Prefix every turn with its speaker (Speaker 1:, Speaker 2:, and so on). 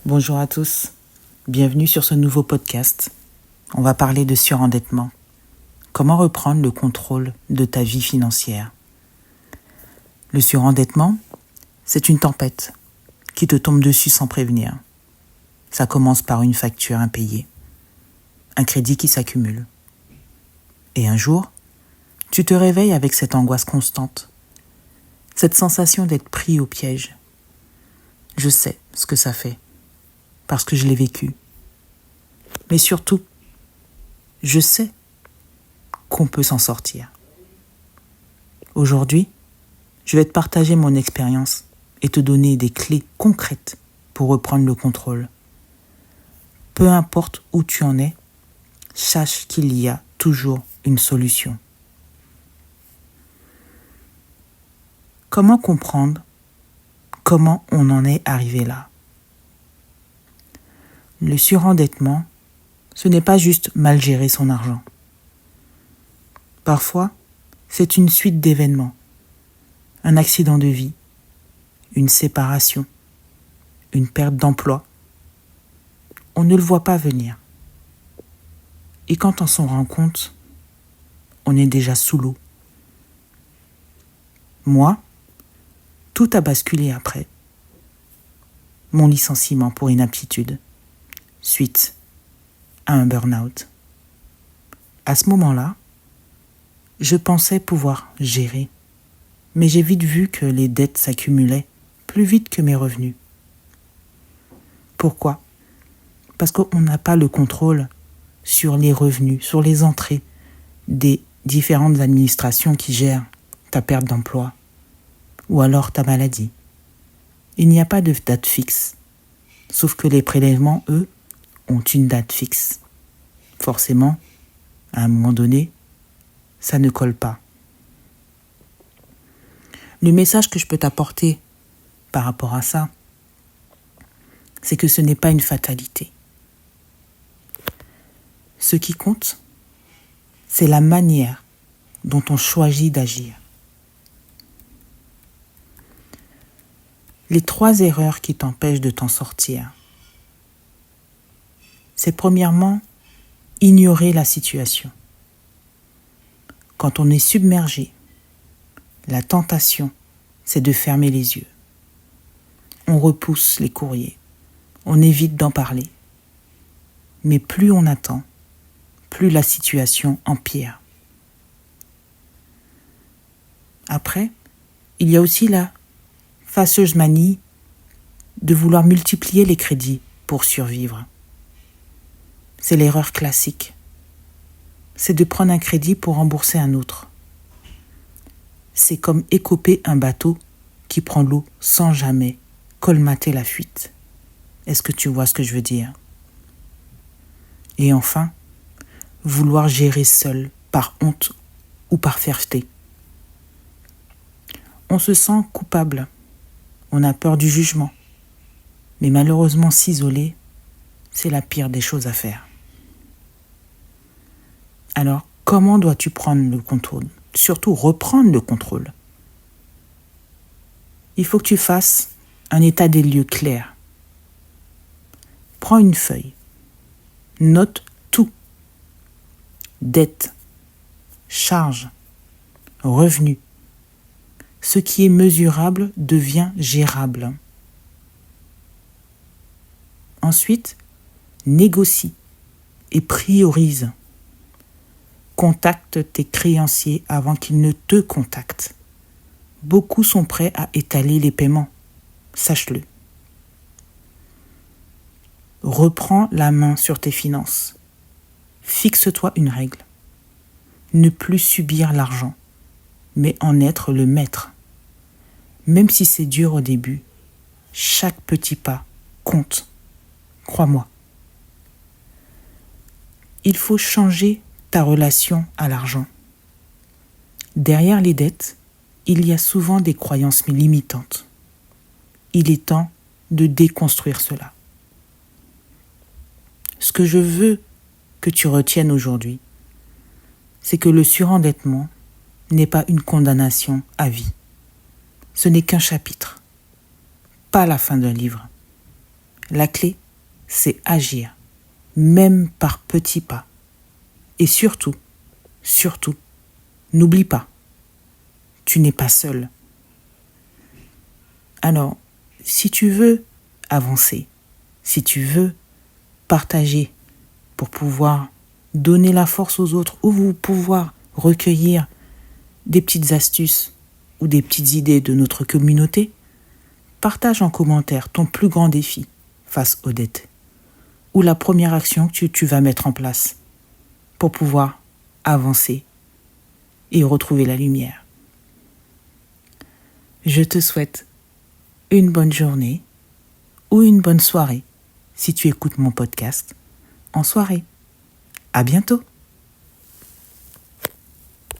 Speaker 1: Bonjour à tous, bienvenue sur ce nouveau podcast. On va parler de surendettement. Comment reprendre le contrôle de ta vie financière? Le surendettement, c'est une tempête qui te tombe dessus sans prévenir. Ça commence par une facture impayée, un crédit qui s'accumule. Et un jour, tu te réveilles avec cette angoisse constante, cette sensation d'être pris au piège. Je sais ce que ça fait, parce que je l'ai vécu. Mais surtout, je sais qu'on peut s'en sortir. Aujourd'hui, je vais te partager mon expérience et te donner des clés concrètes pour reprendre le contrôle. Peu importe où tu en es, sache qu'il y a toujours une solution. Comment comprendre comment on en est arrivé là? Le surendettement, ce n'est pas juste mal gérer son argent. Parfois, c'est une suite d'événements. Un accident de vie, une séparation, une perte d'emploi. On ne le voit pas venir. Et quand on s'en rend compte, on est déjà sous l'eau. Moi, tout a basculé après. Mon licenciement pour inaptitude, suite à un burn-out. À ce moment-là, je pensais pouvoir gérer, mais j'ai vite vu que les dettes s'accumulaient plus vite que mes revenus. Pourquoi? Parce qu'on n'a pas le contrôle sur les revenus, sur les entrées des différentes administrations qui gèrent ta perte d'emploi ou alors ta maladie. Il n'y a pas de date fixe, sauf que les prélèvements, eux, ont une date fixe. Forcément, à un moment donné, ça ne colle pas. Le message que je peux t'apporter par rapport à ça, c'est que ce n'est pas une fatalité. Ce qui compte, c'est la manière dont on choisit d'agir. Les 3 erreurs qui t'empêchent de t'en sortir, c'est premièrement, ignorer la situation. Quand on est submergé, la tentation, c'est de fermer les yeux. On repousse les courriers, on évite d'en parler. Mais plus on attend, plus la situation empire. Après, il y a aussi la fâcheuse manie de vouloir multiplier les crédits pour survivre. C'est l'erreur classique. C'est de prendre un crédit pour rembourser un autre. C'est comme écoper un bateau qui prend l'eau sans jamais colmater la fuite. Est-ce que tu vois ce que je veux dire? Et enfin, vouloir gérer seul par honte ou par fierté. On se sent coupable. On a peur du jugement. Mais malheureusement, s'isoler, c'est la pire des choses à faire. Alors, comment dois-tu prendre le contrôle? Surtout, reprendre le contrôle. Il faut que tu fasses un état des lieux clair. Prends une feuille. Note tout. Dette, charge, revenu. Ce qui est mesurable devient gérable. Ensuite, négocie et priorise. Contacte tes créanciers avant qu'ils ne te contactent. Beaucoup sont prêts à étaler les paiements. Sache-le. Reprends la main sur tes finances. Fixe-toi une règle. Ne plus subir l'argent, mais en être le maître. Même si c'est dur au début, chaque petit pas compte. Crois-moi. Il faut changer ta relation à l'argent. Derrière les dettes, il y a souvent des croyances limitantes. Il est temps de déconstruire cela. Ce que je veux que tu retiennes aujourd'hui, c'est que le surendettement n'est pas une condamnation à vie. Ce n'est qu'un chapitre, pas la fin d'un livre. La clé, c'est agir, même par petits pas. Et surtout, n'oublie pas, tu n'es pas seul. Alors, si tu veux avancer, si tu veux partager pour pouvoir donner la force aux autres ou pouvoir recueillir des petites astuces ou des petites idées de notre communauté, partage en commentaire ton plus grand défi face aux dettes ou la première action que tu vas mettre en place pour pouvoir avancer et retrouver la lumière. Je te souhaite une bonne journée ou une bonne soirée si tu écoutes mon podcast en soirée. À bientôt!